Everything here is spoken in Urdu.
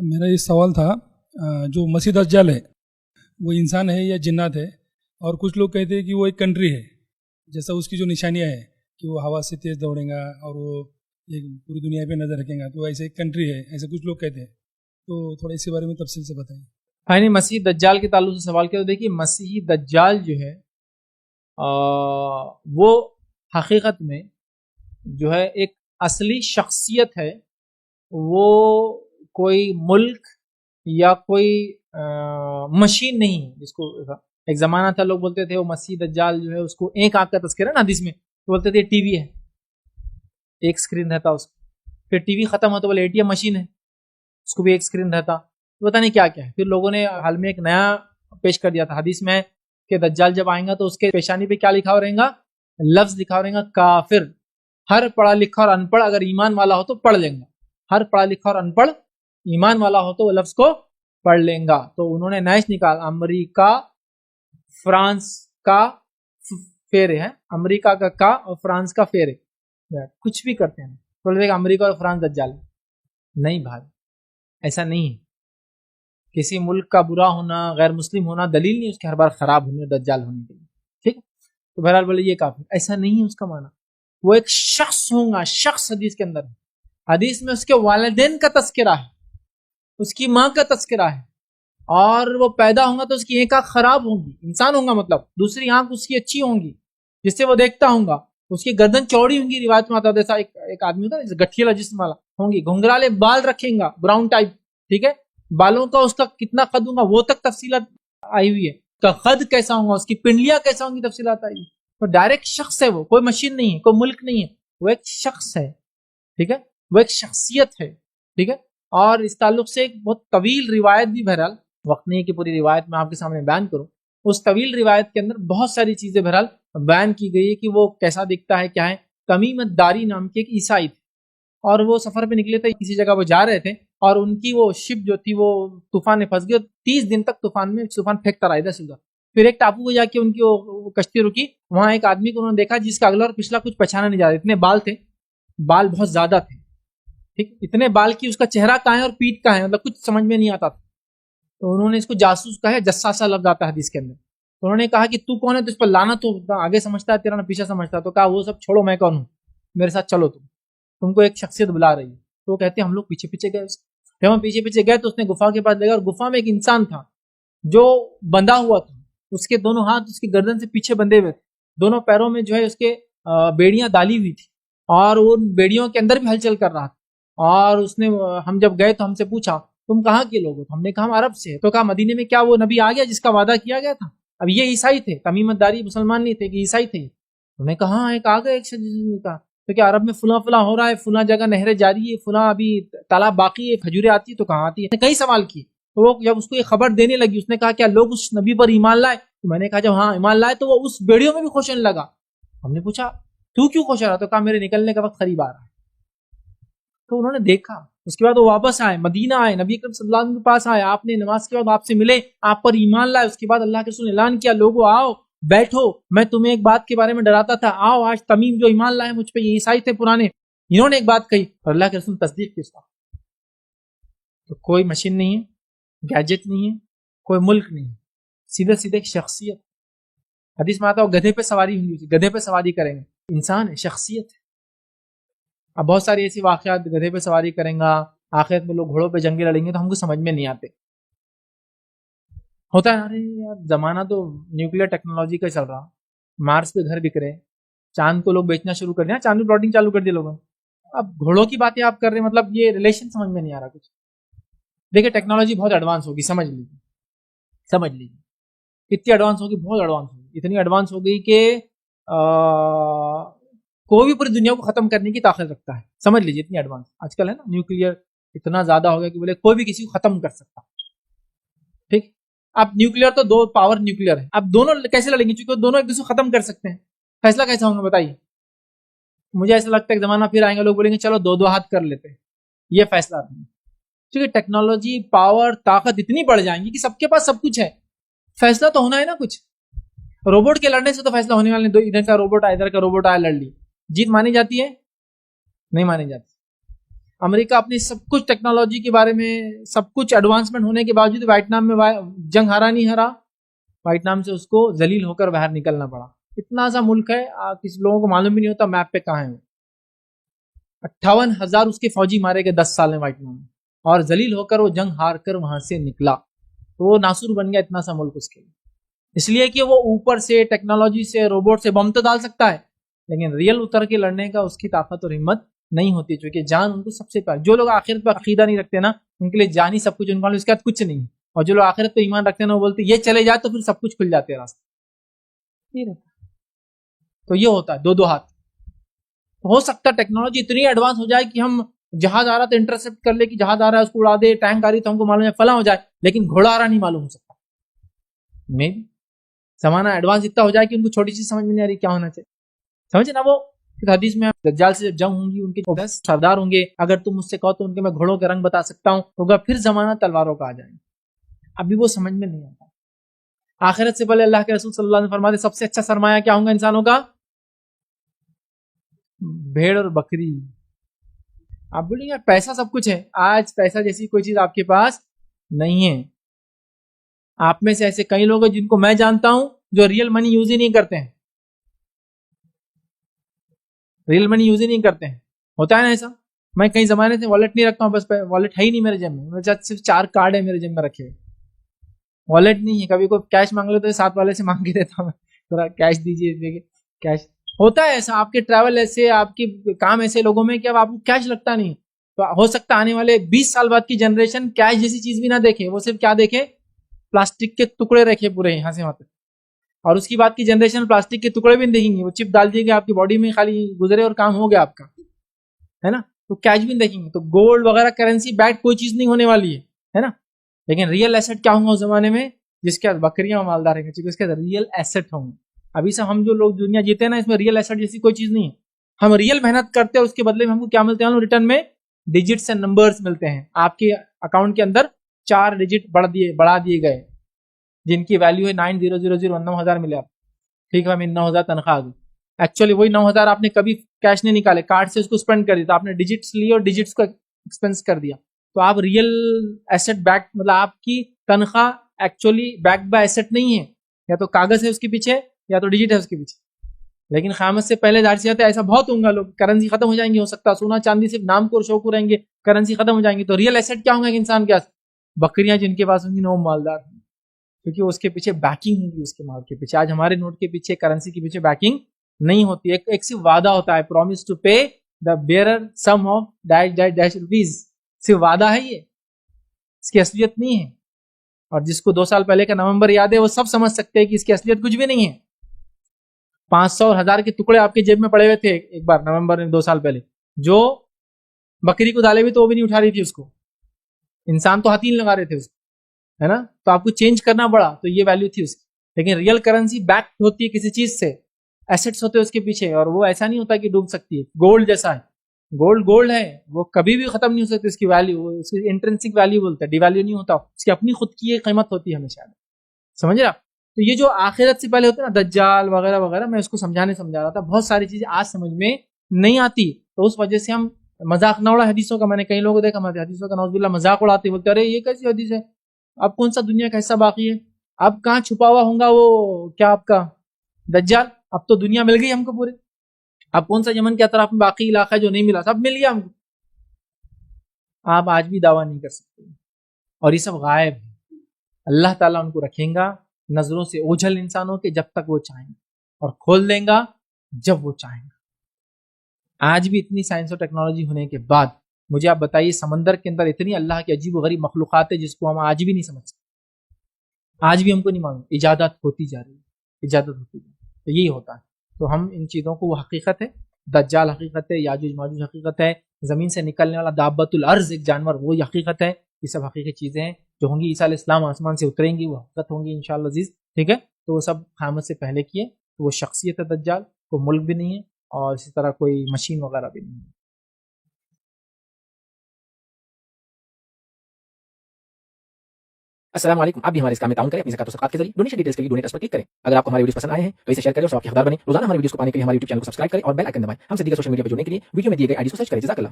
میرا یہ سوال تھا جو مسیح دجال ہے وہ انسان ہے یا جنات ہے؟ اور کچھ لوگ کہتے ہیں کہ وہ ایک کنٹری ہے، جیسا اس کی جو نشانیاں ہیں کہ وہ ہوا سے تیز دوڑیں گا اور وہ ایک پوری دنیا پہ نظر رکھیں گا، تو ایسے ایک کنٹری ہے، ایسے کچھ لوگ کہتے ہیں. تو تھوڑا اس کے بارے میں تفصیل سے بتائیں. یعنی مسیح دجال کے تعلق سے سوال کیا؟ تو دیکھیے مسیح دجال جو ہے وہ حقیقت میں جو ہے ایک اصلی شخصیت ہے. وہ کوئی ملک یا کوئی مشین نہیں ہے. جس کو ایک زمانہ تھا لوگ بولتے تھے وہ مسیح دجال جو ہے اس کو ایک آنکھ کا تذکرہ نا حدیث میں بولتے تھے ٹی وی ہے، ایک سکرین رہتا اس کو. پھر ٹی وی ختم ہوتا بولے اے ٹی ایم مشین ہے، اس کو بھی ایک سکرین رہتا. پتہ نہیں کیا کیا ہے. پھر لوگوں نے حال میں ایک نیا پیش کر دیا تھا حدیث میں کہ دجال جب آئیں گا تو اس کے پیشانی پہ کیا لکھا ہو رہے گا؟ لفظ لکھا ہو رہے گا کافر. ہر پڑھا لکھا اور ان پڑھ اگر ایمان والا ہو تو پڑھ لیں گا، ہر پڑھا لکھا اور ان پڑھ ایمان والا ہو تو وہ لفظ کو پڑھ لیں گا. تو انہوں نے نیش نکالا امریکہ فرانس کا فیرے ہے، امریکہ کا اور فرانس کا فیرے کچھ بھی کرتے ہیں بولتے ہیں کہ امریکہ اور فرانس دجال. نہیں بھائی ایسا نہیں ہے. کسی ملک کا برا ہونا غیر مسلم ہونا دلیل نہیں اس کے ہر بار خراب ہونے دجال ہونے کے لیے. ٹھیک ہے، تو بہرحال بولے یہ کافی ایسا نہیں ہے اس کا معنی. وہ ایک شخص ہوگا، شخص حدیث کے اندر ہے. حدیث میں اس کے والدین کا تذکرہ ہے، اس کی ماں کا تذکرہ ہے، اور وہ پیدا ہوگا تو اس کی ایک آنکھ خراب ہوگی، انسان ہوگا مطلب دوسری آنکھ اس کی اچھی ہوں گی جس سے وہ دیکھتا ہوگا. اس کی گردن چوڑی ہوں گی، روایت میں آتا ہے جیسا ایک آدمی ہوتا ہے گٹھیلا جسم والا ہوں گی، گھنگرالے بال رکھیں گا براؤن ٹائپ. ٹھیک ہے، بالوں کا اس کا کتنا قد ہوگا وہ تک تفصیلات آئی ہوئی ہے. اس کا قد کیسا ہوگا، اس کی پنڈلیاں کیسا ہوں گی تفصیلات آئی ہوئی. تو ڈائریکٹ شخص ہے، وہ کوئی مشین نہیں ہے، کوئی ملک نہیں ہے، وہ ایک شخص ہے. ٹھیک ہے، وہ ایک شخصیت ہے. ٹھیک ہے، اور اس تعلق سے ایک بہت طویل روایت بھی بہرحال وقت نہیں ہے کہ پوری روایت میں آپ کے سامنے بیان کروں. اس طویل روایت کے اندر بہت ساری چیزیں بہرحال بیان کی گئی ہے کہ وہ کیسا دکھتا ہے کیا ہے. تمیم الداری نام کے ایک عیسائی تھے اور وہ سفر پہ نکلے تھے، کسی جگہ وہ جا رہے تھے اور ان کی وہ شپ جو تھی وہ طوفان میں پھنس گئی اور 30 دن تک طوفان پھینکتا رہا ادھر سے ادھر. پھر ایک ٹاپو کو جا کے ان کی وہ کشتی رکی، وہاں ایک آدمی کو انہوں نے دیکھا جس کا اگلا اور پچھلا کچھ پہچانا نہیں جا رہا. اتنے بال تھے، بال بہت زیادہ تھے. ٹھیک، اتنے بال کی اس کا چہرہ کہاں ہے اور پیٹھ کہاں ہے، مطلب کچھ سمجھ میں نہیں آتا تھا. تو انہوں نے اس کو جاسوس کہا ہے، جساسا لفظ آتا ہے حدیث کے اندر. تو انہوں نے کہا کہ تو کون ہے؟ تو اس پر لانا تو آگے سمجھتا ہے تیرا نہ پیچھے سمجھتا ہے. تو کہا وہ سب چھوڑو، میں کون ہوں، میرے ساتھ چلو، تم کو ایک شخصیت بلا رہی ہے. تو کہتے ہیں ہم لوگ پیچھے پیچھے گئے. جب ہم پیچھے پیچھے گئے تو اس نے گفا کے پاس لے گیا اور گفا میں ایک انسان تھا جو بندھا ہوا تھا. اس کے دونوں ہاتھ اس کی گردن سے پیچھے بندھے ہوئے تھے، دونوں پیروں میں جو ہے اس کے بیڑیاں ڈالی ہوئی تھی اور ان بیڑیوں کے اندر بھی ہلچل کر رہا تھا. اور اس نے ہم جب گئے تو ہم سے پوچھا تم کہاں کے لوگ ہو؟ ہم نے کہا ہم عرب سے. تو کہا مدینے میں کیا وہ نبی آ گیا جس کا وعدہ کیا گیا تھا؟ اب یہ عیسائی تھے، تمیمت داری مسلمان نہیں تھے کہ عیسائی تھے. انہوں نے کہا ایک آ گیا ایک شخص نے کہا تو کیا عرب میں فلاں فلاں ہو رہا ہے، فلاں جگہ نہریں جاری ہے، فلاں ابھی تالاب باقی ہے، کھجوریں آتی ہے، تو کہاں آتی ہے. کئی سوال کیے. تو وہ جب اس کو یہ خبر دینے لگی اس نے کہا کیا لوگ اس نبی پر ایمان لائے؟ تو میں نے کہا جب ہاں ایمان لائے تو وہ اس بیڑیوں میں بھی خوش ہونے لگا. ہم نے پوچھا تو کیوں خوش ہو رہا؟ تو کہا میرے نکلنے کا وقت قریب آ رہا ہے. تو انہوں نے دیکھا، اس کے بعد وہ واپس آئے، مدینہ آئے، نبی کریم صلی اللہ علیہ وسلم کے پاس آئے. آپ نے نماز کے بعد آپ سے ملے، آپ پر ایمان لائے. اس کے بعد اللہ کے رسول نے اعلان کیا لوگوں آؤ بیٹھو، میں تمہیں ایک بات کے بارے میں ڈراتا تھا، آؤ آج تمیم جو ایمان لائے مجھ پہ، یہ عیسائی تھے پرانے، انہوں نے ایک بات کہی اور اللہ کے رسول تصدیق کی اس کا. تو کوئی مشین نہیں ہے، گیجٹ نہیں ہے، کوئی ملک نہیں ہے، سیدھے سیدھے ایک شخصیت. حدیث میں آتا ہے گدھے پہ سواری ہوئی، گدھے پہ سواری کریں گے، انسان ہے، شخصیت ہے. اب بہت ساری ایسی واقعات، گدھے پہ سواری کریں گا، آخرت میں لوگ گھوڑوں پہ جنگیں لڑیں گے تو ہم کو سمجھ میں نہیں آتے. ہوتا ہے ارے یار زمانہ تو نیوکلیر ٹیکنالوجی کا چل رہا، مارس پہ گھر بک رہے، چاند کو لوگ بیچنا شروع کر دیا، چاند پہ پلاٹنگ چالو کر دی لوگوں نے. اب گھوڑوں کی باتیں آپ کر رہے ہیں، مطلب یہ ریلیشن سمجھ میں نہیں آ رہا کچھ. دیکھیں ٹیکنالوجی بہت ایڈوانس ہوگی، سمجھ لیجیے کتنی ایڈوانس ہوگی، بہت ایڈوانس ہوگی. اتنی ایڈوانس ہو گئی کہ کوئی بھی پوری دنیا کو ختم کرنے کی طاقت رکھتا ہے. سمجھ لیجیے اتنی ایڈوانس آج کل ہے نا، نیوکلیئر اتنا زیادہ ہو گیا کہ بولے کوئی بھی کسی کو ختم کر سکتا. ٹھیک، اب نیوکلیئر تو دو پاور نیوکلیئر ہے، اب دونوں کیسے لڑیں گے؟ چونکہ دونوں ایک دوسرے کو ختم کر سکتے ہیں. فیصلہ کیسا ہوگا بتائیے؟ مجھے ایسا لگتا ہے کہ زمانہ پھر آئیں گے لوگ بولیں گے چلو دو ہاتھ کر لیتے ہیں. یہ فیصلہ نہیں، کیونکہ ٹیکنالوجی پاور طاقت اتنی بڑھ جائیں گی کہ سب کے پاس سب کچھ ہے. فیصلہ تو ہونا ہے نا کچھ. روبوٹ کے لڑنے سے تو فیصلہ ہونے والے، ادھر کا روبوٹ آیا ادھر کا روبوٹ آیا لڑ لی، جیت مانی جاتی ہے؟ نہیں مانی جاتی. امریکہ اپنی سب کچھ ٹیکنالوجی کے بارے میں سب کچھ ایڈوانسمنٹ ہونے کے باوجود ویتنام میں جنگ ہارا نہیں ہارا، ویتنام سے اس کو ذلیل ہو کر باہر نکلنا پڑا. اتنا سا ملک ہے، کسی لوگوں کو معلوم بھی نہیں ہوتا میپ پہ کہاں ہے. 58,000 اس کے فوجی مارے گئے 10 سال میں ویتنام میں، اور ذلیل ہو کر وہ جنگ ہار کر وہاں سے نکلا. تو وہ ناصر بن گیا اتنا سا ملک اس کے لیے، اس لیے کہ وہ اوپر سے ٹیکنالوجی سے روبوٹ سے بم تو ڈال سکتا ہے، لیکن ریئل اتر کے لڑنے کا اس کی طاقت اور ہمت نہیں ہوتی، چونکہ جان ان کو سب سے پیار. جو لوگ آخرت پہ عقیدہ نہیں رکھتے نا، ان کے لیے جان ہی سب کچھ، ان کو اس کے بعد کچھ نہیں. اور جو لوگ آخرت پہ ایمان رکھتے ہیں نا، وہ بولتے یہ چلے جائے تو پھر سب کچھ کھل جاتے ہیں راستے. تو یہ ہوتا ہے دو ہاتھ. ہو سکتا ہے ٹیکنالوجی اتنی ایڈوانس ہو جائے کہ ہم جہاز آ رہا تو انٹرسپٹ کر لے کہ جہاز آ رہا ہے اس کو اڑا دے، ٹینک آ رہی تو ہم کو معلوم ہے فلاں ہو جائے، لیکن گھوڑا آ رہا نہیں معلوم ہو سکتا. میں زمانہ ایڈوانس اتنا ہو جائے کہ ان کو چھوٹی چیز سمجھ میں نہیں آ رہی کیا ہونا چاہیے. سمجھے نا، وہ حدیث میں دجال سے جب جنگ ہوں گی ان کے 10 سردار ہوں گے، اگر تم مجھ سے کہو تو ان کے میں گھوڑوں کے رنگ بتا سکتا ہوں، ہوگا پھر زمانہ تلواروں کا آ جائے. ابھی وہ سمجھ میں نہیں آتا. آخرت سے پہلے اللہ کے رسول صلی اللہ علیہ وسلم فرماتے سب سے اچھا سرمایہ کیا ہوگا انسانوں کا؟ بھیڑ اور بکری. آپ بولیں گے پیسہ سب کچھ ہے، آج پیسہ جیسی کوئی چیز آپ کے پاس نہیں ہے. آپ میں سے ایسے کئی لوگ ہیں جن کو میں جانتا ہوں جو ریئل منی یوز ہی نہیں کرتے ہیں. ریئل منی یوز ہی نہیں کرتے ہیں. ہوتا ہے نا ایسا. میں کئی زمانے سے والٹ نہیں رکھتا ہوں، بس والٹ ہے ہی نہیں میرے جیب میں، صرف 4 کارڈ ہے میرے جیب میں رکھے، والٹ نہیں ہے. کبھی کوئی کیش مانگ لے تو ساتھ والے سے مانگ کے دیتا ہوں، تھوڑا کیش دیجیے. کیش ہوتا ہے ایسا. آپ کے ٹریول ایسے، آپ کے کام ایسے لوگوں میں کہ اب آپ کو کیش لگتا نہیں. تو ہو سکتا آنے والے 20 سال بعد کی جنریشن کیش جیسی چیز بھی نہ دیکھے، وہ صرف کیا دیکھے؟ پلاسٹک کے ٹکڑے رکھے پورے یہاں سے وہاں تک. اور اس کی بعد کی جنریشن پلاسٹک کے ٹکڑے بھی نہیں دیکھیں گے، وہ چپ ڈال دیے گا آپ کی باڈی میں، خالی گزرے اور کام ہو گیا آپ کا، ہے نا. تو کیش بھی نہیں دیکھیں گے. تو گولڈ وغیرہ کرنسی بیک کوئی چیز نہیں ہونے والی ہے نا. لیکن ریئل ایسٹ کیا ہوں گا اس زمانے میں؟ جس کے بکریاں مالدار ہیں، اس کے ریئل ایسٹ ہوں گے. ابھی سے ہم جو لوگ دنیا جیتے ہیں نا، اس میں ریئل ایسٹ جیسی کوئی چیز نہیں ہے. ہم ریئل محنت کرتے ہیں، اس کے بدلے میں ہم کو کیا ملتے ہیں؟ ریٹرن میں ڈیجٹس اینڈ نمبرز ملتے ہیں. آپ کے اکاؤنٹ کے اندر 4 ڈیجٹ بڑھا دیے گئے، جن کی ویلیو ہے 9000 9000 ملے آپ. ٹھیک ہے، 9000 تنخواہ آ گئی. ایکچولی وہی 9000 آپ نے کبھی کیش نہیں نکالے، کارڈ سے اس کو اسپینڈ کر دیا، تو آپ نے ڈیجٹس لیے اور ڈیجٹس کو ایکسپینس کر دیا. تو آپ ریئل ایسٹ بیک، مطلب آپ کی تنخواہ ایکچولی بیک بائی ایسٹ نہیں ہے، یا تو کاغذ ہے اس کے پیچھے یا تو ڈیجٹ ہے اس کے پیچھے. لیکن قیامت سے پہلے ظاہر سی بات ہے ایسا بہت ہوں گا لوگ، کرنسی ختم ہو جائیں گی. ہو سکتا ہے سونا چاندی صرف نام کو شوق رہیں گے، کرنسی ختم ہو جائیں گی. تو ریئل ایسٹ کیا ہوں گا انسان کے پاس؟ بکریاں جن کے پاس ہوں گی نا، وہ مالدار ہوں گے، کیونکہ اس کے پیچھے بیکنگ ہوگی، اس کے مال کے پیچھے. آج ہمارے نوٹ کے پیچھے، کرنسی کے پیچھے بیکنگ نہیں ہوتی. ایک صرف وعدہ ہوتا ہے، promise to pay the bearer sum of dash rupees. صرف وعدہ ہے، یہ اس کی اصلیت نہیں ہے. اور جس کو 2 سال پہلے کا نومبر یاد ہے، وہ سب سمجھ سکتے ہیں کہ اس کی اصلیت کچھ بھی نہیں ہے. 500 اور 1000 کے ٹکڑے آپ کے جیب میں پڑے ہوئے تھے ایک بار نومبر میں 2 سال پہلے، جو بکری کو ڈالے بھی تو وہ بھی نہیں اٹھا رہی تھی اس کو. انسان تو ہاتھ ہی نہیں لگا رہے تھے اس کو، ہے نا. تو آپ کو چینج کرنا پڑا، تو یہ ویلیو تھی اس کی. لیکن ریئل کرنسی بیک ہوتی ہے کسی چیز سے، ایسٹس ہوتے ہیں اس کے پیچھے، اور وہ ایسا نہیں ہوتا کہ ڈوب سکتی ہے. گولڈ جیسا ہے، گولڈ ہے، وہ کبھی بھی ختم نہیں ہو سکتی. اس کی ویلیو، اس کی انٹرنسک ویلیو بولتے ہیں، ڈی ویلیو نہیں ہوتا. اس کی اپنی خود کی ایک قیمت ہوتی ہے ہمیشہ. سمجھ رہا؟ تو یہ جو آخرت سے پہلے ہوتا ہے نا، دجال وغیرہ وغیرہ، میں اس کو سمجھا رہا تھا. بہت ساری چیزیں آج سمجھ میں نہیں آتی، تو اس وجہ سے ہم مذاق نہ اڑا حدیثوں کا. میں نے کئی لوگوں کو دیکھا حدیثوں کا نعوذ باللہ مذاق اڑاتے، بولتے ارے یہ کیسی حدیث ہے، اب کون سا دنیا کا حصہ باقی ہے، اب کہاں چھپا ہوا ہوں گا وہ کیا آپ کا دجال. اب تو دنیا مل گئی ہم کو پورے، اب کون سا یمن کے اطراف میں باقی علاقہ جو نہیں ملا، سب مل گیا ہم کو. آپ آج بھی دعویٰ نہیں کر سکتے، اور یہ سب غائب ہے. اللہ تعالیٰ ان کو رکھیں گا نظروں سے اوجھل انسانوں کے جب تک وہ چاہیں گے، اور کھول دیں گا جب وہ چاہیں گا. آج بھی اتنی سائنس اور ٹیکنالوجی ہونے کے بعد مجھے آپ بتائیے، سمندر کے اندر اتنی اللہ کی عجیب و غریب مخلوقات ہے جس کو ہم آج بھی نہیں سمجھ سکتے. آج بھی ہم کو نہیں معلوم. ایجادات ہوتی جا رہی ہے، ایجادات ہوتی جا رہی ہے. تو یہی ہوتا ہے. تو ہم ان چیزوں کو، وہ حقیقت ہے، دجال حقیقت ہے، یاجوج ماجوج حقیقت ہے، زمین سے نکلنے والا دابت الارض ایک جانور وہ حقیقت ہے. یہ سب حقیقی چیزیں ہیں جو ہوں گی. عیسیٰ علیہ السلام آسمان سے اتریں گی، وہ حقیقت ہوں گی انشاءاللہ عزیز. ٹھیک ہے، تو وہ سب قیامت سے پہلے کیے. تو وہ شخصیت ہے دجال، کوئی ملک بھی نہیں ہے، اور اسی طرح کوئی مشین وغیرہ بھی نہیں ہے. السلام علیکم. آپ بھی ہمارے اس کام میں تعاون کریں اپنی زکات و صدقات کے ذریعے. ڈونیشن ڈیٹیلز کے لیے ڈونیٹ پر کلک کریں. اگر آپ کو ہمارے ویڈیوز پسند آئے ہیں تو اسے شیئر کریں اور ثواب کے حقدار بنیں. روزانہ ہمارے ویڈیوز کو پانے کے لیے ہمارے یوٹیوب چینل کو سبسکرائب کریں اور بیل آئکن دبائیں. ہم سے دیگر سوشل میڈیا پر جڑنے کے لیے ویڈیو میں دیے گئے آئی ڈی کو سرچ کریں. جزاک اللہ.